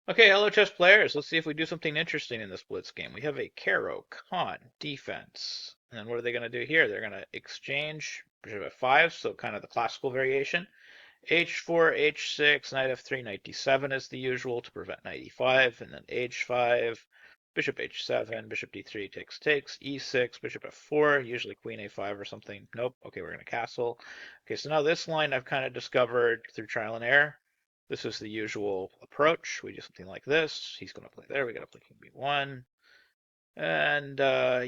Okay, hello chess players. Let's see if we do something interesting in this blitz game. We have a Caro-Kann defense. And then what are they going to do here? They're going to exchange bishop f5, so kind of the classical variation. h4, h6, knight f3, knight d7 is the usual to prevent knight e5, and then h5, bishop h7, bishop d3 takes, e6, bishop f4, usually queen a5 or something. Nope. Okay, we're going to castle. Okay, so now this line I've kind of discovered through trial and error. This is the usual approach. We do something like this. He's going to play there. We got to play king b1. And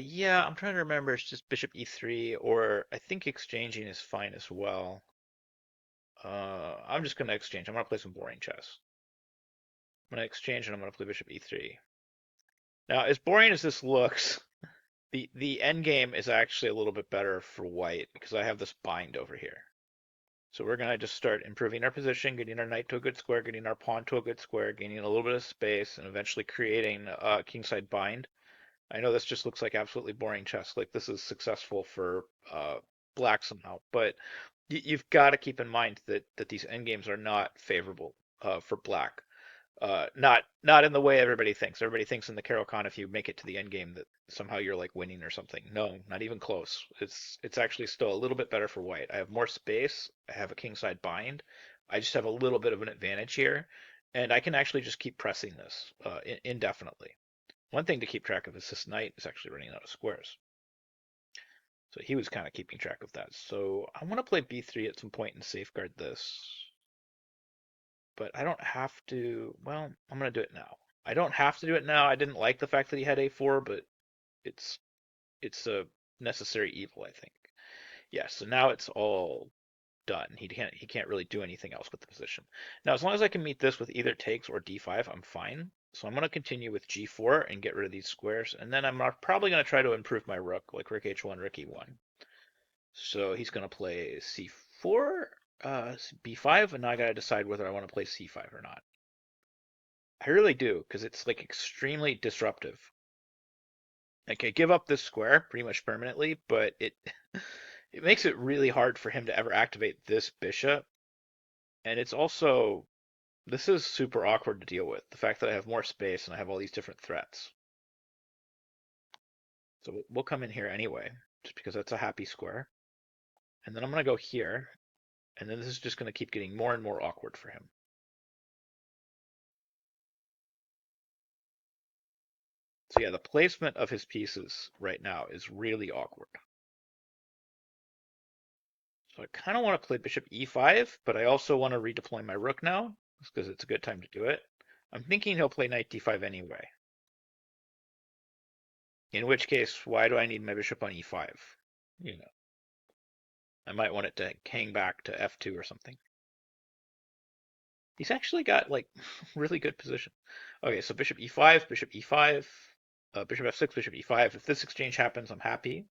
yeah, I'm trying to remember. It's just bishop e3, or I think exchanging is fine as well. I'm just going to exchange. I'm going to play some boring chess. I'm going to exchange and I'm going to play bishop e3. Now, as boring as this looks, the end game is actually a little bit better for white because I have this bind over here. So we're going to just start improving our position, getting our knight to a good square, getting our pawn to a good square, gaining a little bit of space, and eventually creating a kingside bind. I know this just looks like absolutely boring chess. Like this is successful for black somehow, but you've got to keep in mind that these endgames are not favorable for black. Not in the way everybody thinks. Everybody thinks in the Caro-Kann if you make it to the end game that somehow you're like winning or something. No, not even close. It's actually still a little bit better for white. I have more space. I have a kingside bind. I just have a little bit of an advantage here, and I can actually just keep pressing this indefinitely. One thing to keep track of is this knight is actually running out of squares. So he was kind of keeping track of that. So I want to play b3 at some point and safeguard this. But I don't have to. Well, I'm going to do it now. I don't have to do it now. I didn't like the fact that he had a4, but it's it's a necessary evil, I think. Yeah, so now it's all done. He can't really do anything else with the position. Now, as long as I can meet this with either takes or d5, I'm fine. So I'm going to continue with g4 and get rid of these squares, and then I'm probably going to try to improve my rook, like rook h1, rook e1. So he's going to play c4, b5, and now I got to decide whether I want to play c5 or not. I really do, because it's like extremely disruptive. Like I give up this square pretty much permanently, but it makes it really hard for him to ever activate this bishop. And it's also this is super awkward to deal with. The fact that I have more space and I have all these different threats. So we'll come in here anyway, just because that's a happy square. And then I'm gonna go here, and then this is just gonna keep getting more and more awkward for him. So yeah, the placement of his pieces right now is really awkward. So I kind of want to play bishop e5, but I also want to redeploy my rook now, because it's a good time to do it. I'm thinking he'll play knight d5 anyway. In which case, why do I need my bishop on e5? You know, I might want it to hang back to f2 or something. He's actually got like really good position. Okay, so bishop e5, bishop e5, bishop f6, bishop e5. If this exchange happens, I'm happy.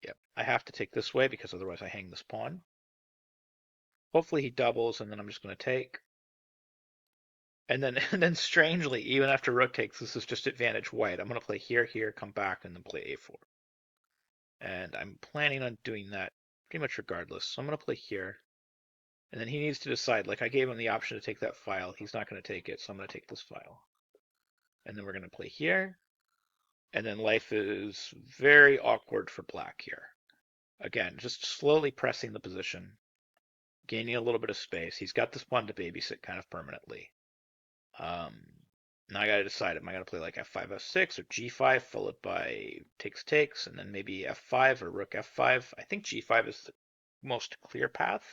Yep, I have to take this way because otherwise I hang this pawn. Hopefully he doubles, and then I'm just going to take. And then, and then strangely, even after rook takes, this is just advantage white. I'm going to play here, here, come back, and then play a4. And I'm planning on doing that pretty much regardless. So I'm going to play here. And then he needs to decide. Like I gave him the option to take that file. He's not going to take it, so I'm going to take this file. And then we're going to play here. And then life is very awkward for black here. Again, just slowly pressing the position, gaining a little bit of space. He's got this pawn to babysit kind of permanently. Um, Now I gotta decide, am I gonna play like f5, f6, or g5, followed by takes, and then maybe f5 or rook f5. I think g5 is the most clear path.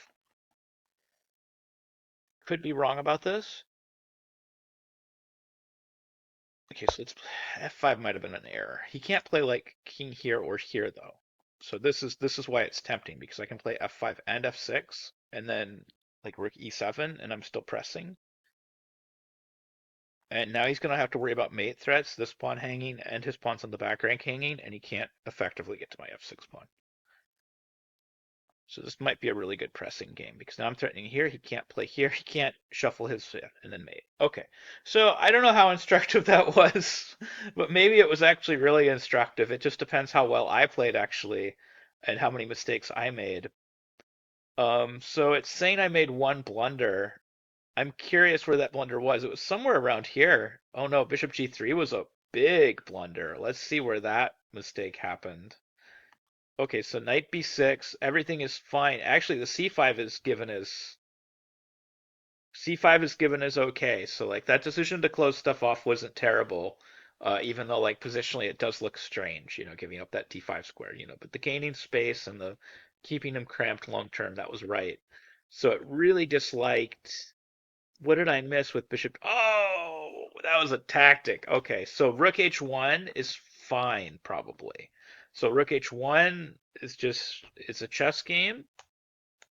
Could be wrong about this. Okay, so let's f5 might have been an error. He can't play like king here or here though. So this is why it's tempting, because I can play f5 and f6, and then like rook e7, and I'm still pressing. And now he's going to have to worry about mate threats, this pawn hanging, and his pawns on the back rank hanging, and he can't effectively get to my f6 pawn. So this might be a really good pressing game, because now I'm threatening here, he can't play here, he can't shuffle his and then mate. Okay, so I don't know how instructive that was, but maybe it was actually really instructive. It just depends how well I played, actually, and how many mistakes I made. So it's saying I made one blunder. I'm curious where that blunder was. It was somewhere around here. Oh no, bishop g3 was a big blunder. Let's see where that mistake happened. Okay, so knight b6, everything is fine. Actually, the c5 is given as okay. So like that decision to close stuff off wasn't terrible. Even though like positionally it does look strange, giving up that d5 square, but the gaining space and the keeping him cramped long term, that was right. So it really disliked. What did I miss with bishop? Oh, that was a tactic. Okay, so rook h1 is fine probably. So rook h1 is just it's a chess game.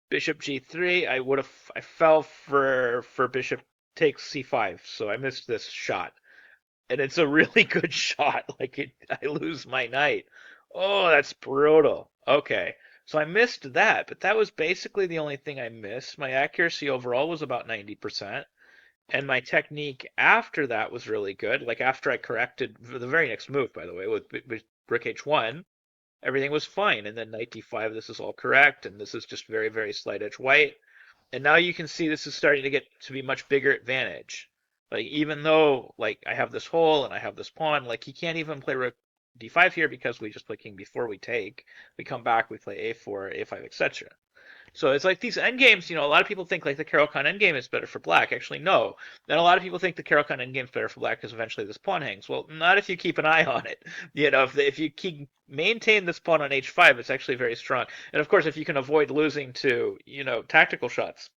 Bishop g3, I fell for bishop takes c5, so I missed this shot. And it's a really good shot. I lose my knight. Oh, that's brutal. Okay. So I missed that, but that was basically the only thing I missed. My accuracy overall was about 90%. And my technique after that was really good. Like after I corrected the very next move, by the way, with rook h1, everything was fine. And then knight d5, this is all correct. And this is just very, very slight edge white. And now you can see this is starting to get to be much bigger advantage. Like even though like I have this hole and I have this pawn, like he can't even play rook d5 here because we just play king before we take. We come back, we play a4, a5, etc. So it's like these endgames, a lot of people think like the Caro-Kann endgame is better for black. Actually, no. And a lot of people think the Caro-Kann endgame is better for black because eventually this pawn hangs. Well, not if you keep an eye on it. If you maintain this pawn on h5, it's actually very strong. And of course, if you can avoid losing to, tactical shots,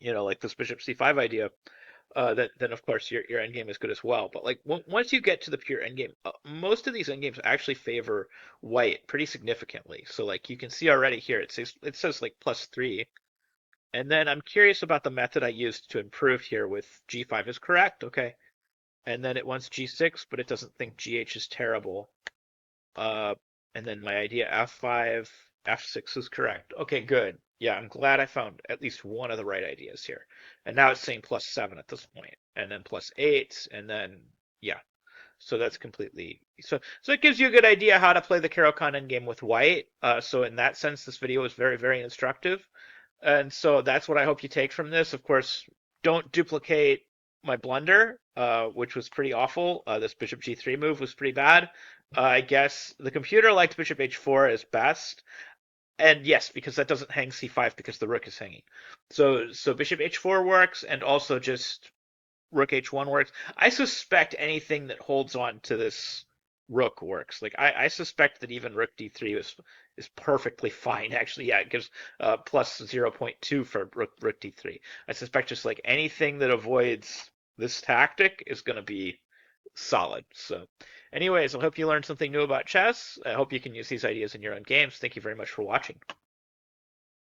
like this bishop c5 idea, then of course your endgame is good as well. But like once you get to the pure endgame, most of these endgames actually favor white pretty significantly. So like you can see already here, it says like +3. And then I'm curious about the method I used to improve here with g5 is correct, okay. And then it wants g6, but it doesn't think gh is terrible. Uh, and then my idea f5, f6 is correct. Okay, good. Yeah, I'm glad I found at least one of the right ideas here. And now it's saying +7 at this point, and then +8, and then yeah. So that's completely so it gives you a good idea how to play the Caro-Kann endgame with white. So in that sense, this video is very, very instructive. And so that's what I hope you take from this. Of course, don't duplicate my blunder, which was pretty awful. This bishop g3 move was pretty bad. I guess the computer liked bishop h4 as best. And yes, because that doesn't hang c5 because the rook is hanging. So bishop h4 works, and also just rook h1 works. I suspect anything that holds on to this rook works. Like I suspect that even rook d3 is perfectly fine. Actually, yeah, it gives plus 0.2 for rook d3. I suspect just like anything that avoids this tactic is going to be solid. So, anyways, I hope you learned something new about chess. I hope you can use these ideas in your own games. Thank you very much for watching.